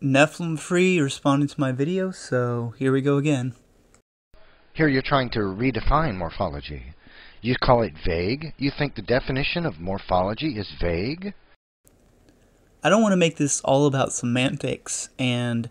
Nephilimfree responding to my video, so here we go again. Here you're trying to redefine morphology. You call it vague? You think the definition of morphology is vague? I don't want to make this all about semantics, and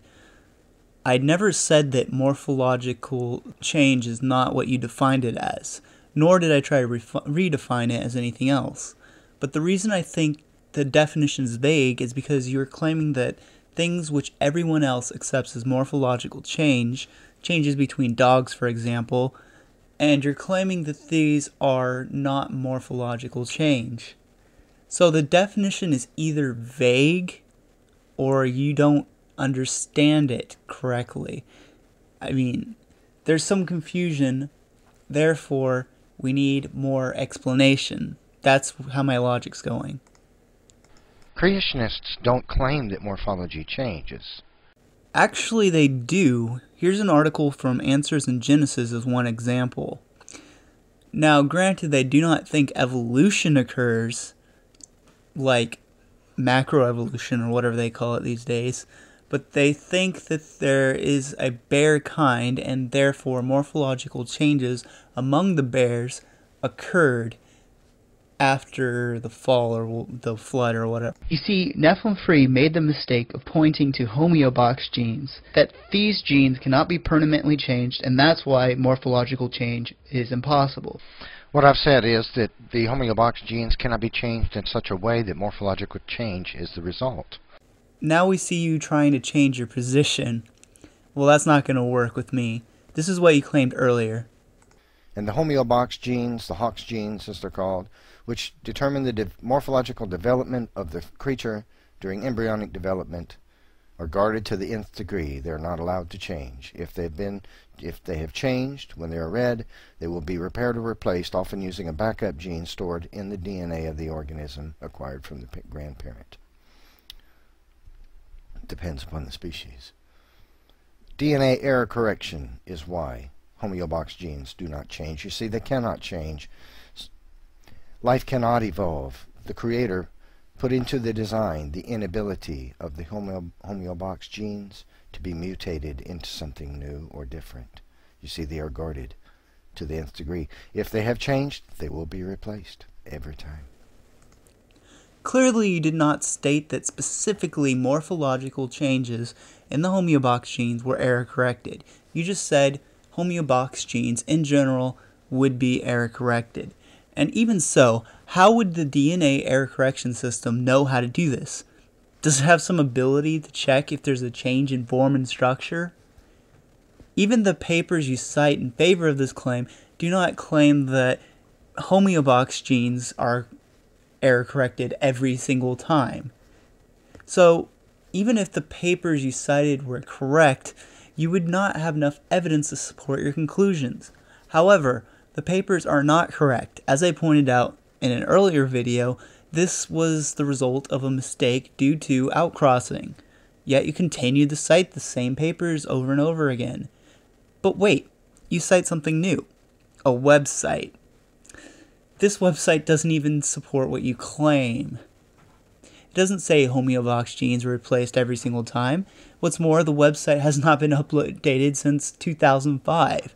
I never said that morphological change is not what you defined it as, nor did I try to redefine it as anything else. But the reason I think the definition is vague is because you're claiming that things which everyone else accepts as morphological changes between dogs, for example, and you're claiming that these are not morphological change. So the definition is either vague or you don't understand it correctly. I mean, there's some confusion, therefore we need more explanation. That's how my logic's going. Creationists don't claim that morphology changes. Actually, they do. Here's an article from Answers in Genesis as one example. Now, granted, they do not think evolution occurs, like macroevolution or whatever they call it these days, but they think that there is a bear kind and therefore morphological changes among the bears occurred after the fall or the flood or whatever. You see, Nephilimfree made the mistake of pointing to homeobox genes, that these genes cannot be permanently changed, and that's why morphological change is impossible. What I've said is that the homeobox genes cannot be changed in such a way that morphological change is the result. Now we see you trying to change your position. Well, that's not going to work with me. This is what you claimed earlier. And the homeobox genes, the Hox genes as they're called, which determine the morphological development of the creature during embryonic development, are guarded to the nth degree. They're not allowed to change. If they have changed when they're read, they will be repaired or replaced, often using a backup gene stored in the DNA of the organism acquired from the grandparent. It depends upon the species. DNA error correction is why homeobox genes do not change. You see, they cannot change. Life cannot evolve. The Creator put into the design the inability of the homeobox genes to be mutated into something new or different. You see, they are guarded to the nth degree. If they have changed, they will be replaced every time. Clearly, you did not state that specifically morphological changes in the homeobox genes were error corrected. You just said homeobox genes in general would be error corrected. And even so, how would the DNA error correction system know how to do this? Does it have some ability to check if there's a change in form and structure? Even the papers you cite in favor of this claim do not claim that homeobox genes are error corrected every single time. So, even if the papers you cited were correct, you would not have enough evidence to support your conclusions. However, the papers are not correct. As I pointed out in an earlier video, this was the result of a mistake due to outcrossing. Yet you continue to cite the same papers over and over again. But wait, you cite something new. A website. This website doesn't even support what you claim. It doesn't say homeobox genes were replaced every single time. What's more, the website has not been updated since 2005.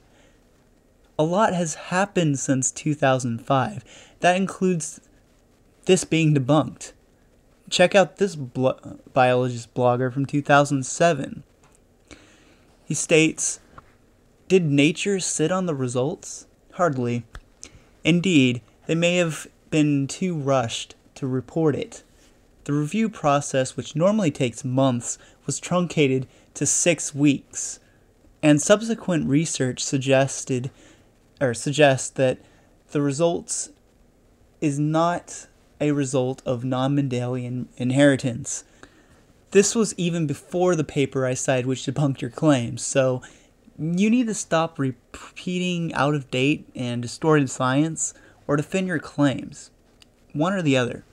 A lot has happened since 2005. That includes this being debunked. Check out this biologist blogger from 2007. He states, "Did nature sit on the results? Hardly. Indeed, they may have been too rushed to report it. The review process, which normally takes months, was truncated to 6 weeks, and subsequent research suggests that the results is not a result of non-Mendelian inheritance." This was even before the paper I cited which debunked your claims, so you need to stop repeating out-of-date and distorted science or defend your claims. One or the other.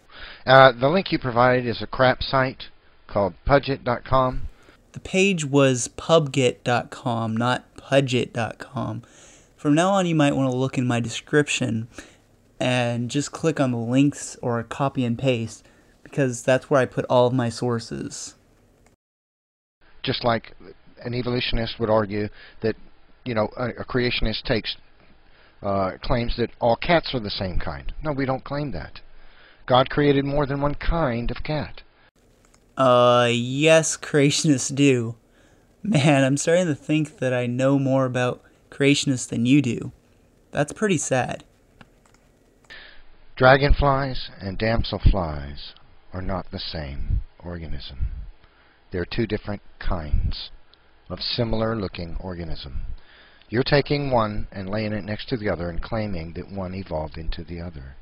The link you provided is a crap site called pudget.com. The page was pubget.com, not pudget.com. From now on, you might want to look in my description and just click on the links or copy and paste, because that's where I put all of my sources. just like an evolutionist would argue that, you know, a creationist claims that all cats are the same kind. No, we don't claim that. God created more than one kind of cat. Yes, creationists do. Man, I'm starting to think that I know more about creationists than you do. That's pretty sad. Dragonflies and damselflies are not the same organism. They're two different kinds of similar-looking organism. You're taking one and laying it next to the other and claiming that one evolved into the other.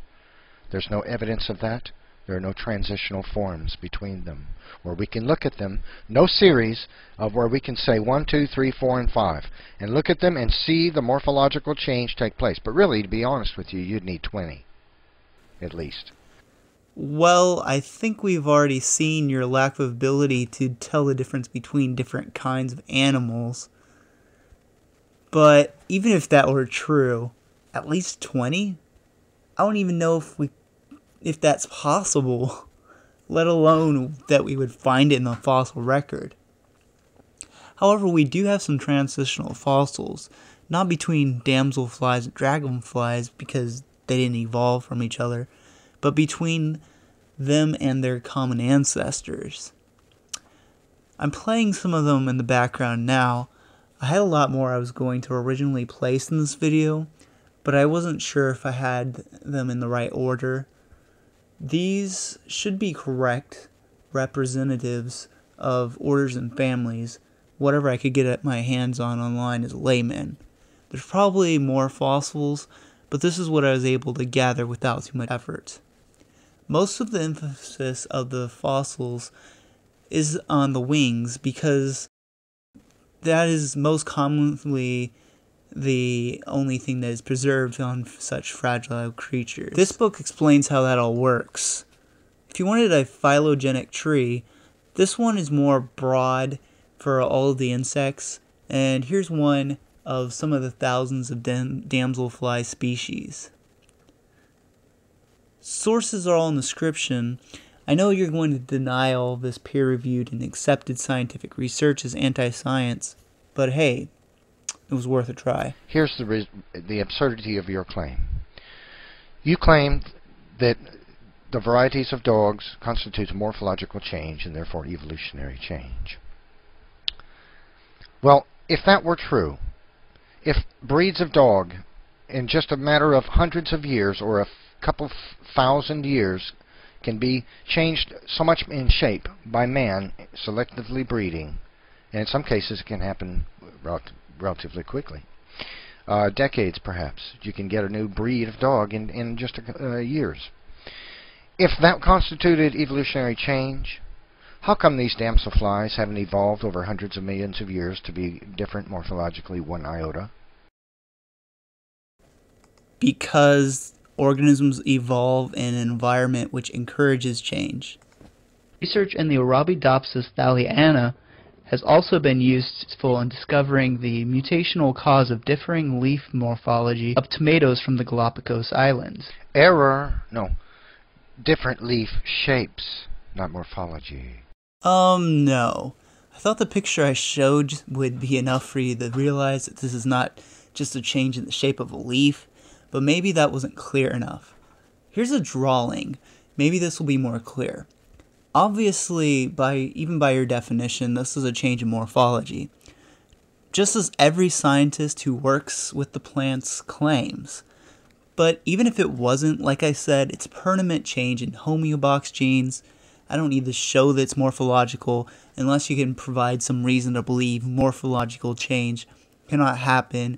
There's no evidence of that. There are no transitional forms between them where we can look at them. No series of where we can say 1, 2, 3, 4, and 5 and look at them and see the morphological change take place. But really, to be honest with you, you'd need 20 at least. Well, I think we've already seen your lack of ability to tell the difference between different kinds of animals. But even if that were true, at least 20? I don't even know if that's possible, let alone that we would find it in the fossil record. However, we do have some transitional fossils, not between damselflies and dragonflies because they didn't evolve from each other, but between them and their common ancestors. I'm playing some of them in the background now. I had a lot more I was going to originally place in this video, but I wasn't sure if I had them in the right order. These should be correct representatives of orders and families, whatever I could get my hands on online as a layman. There's probably more fossils, but this is what I was able to gather without too much effort. Most of the emphasis of the fossils is on the wings because that is most commonly the only thing that is preserved on such fragile creatures. This book explains how that all works. If you wanted a phylogenetic tree, this one is more broad for all of the insects, and here's one of some of the thousands of damselfly species. Sources are all in the description. I know you're going to deny all this peer-reviewed and accepted scientific research as anti-science, but hey, it was worth a try. Here's the absurdity of your claim. You claim that the varieties of dogs constitute morphological change and therefore evolutionary change. Well, if that were true, if breeds of dog in just a matter of hundreds of years or a couple thousand years can be changed so much in shape by man selectively breeding, and in some cases it can happen relatively quickly, decades perhaps, you can get a new breed of dog in just years. If that constituted evolutionary change, how come these damselflies haven't evolved over hundreds of millions of years to be different morphologically one iota? Because organisms evolve in an environment which encourages change. Research in the Arabidopsis thaliana has also been useful in discovering the mutational cause of differing leaf morphology of tomatoes from the Galapagos Islands. Error. No. Different leaf shapes, not morphology. No. I thought the picture I showed would be enough for you to realize that this is not just a change in the shape of a leaf, but maybe that wasn't clear enough. Here's a drawing. Maybe this will be more clear. Obviously, even by your definition, this is a change in morphology. Just as every scientist who works with the plants claims. But even if it wasn't, like I said, it's permanent change in homeobox genes. I don't need to show that it's morphological unless you can provide some reason to believe morphological change cannot happen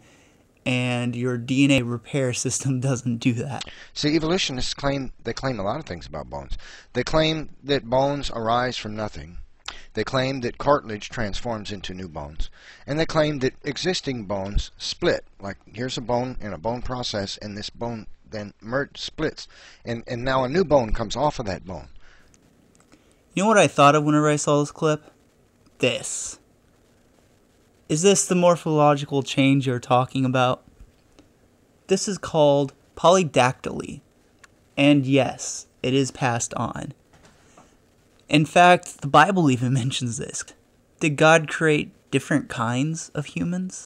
and your DNA repair system doesn't do that. See, evolutionists claim a lot of things about bones. They claim that bones arise from nothing. They claim that cartilage transforms into new bones. And they claim that existing bones split. Like, here's a bone in a bone process, and this bone then splits. And now a new bone comes off of that bone. You know what I thought of whenever I saw this clip? This. Is this the morphological change you're talking about? This is called polydactyly. And yes, it is passed on. In fact, the Bible even mentions this. Did God create different kinds of humans?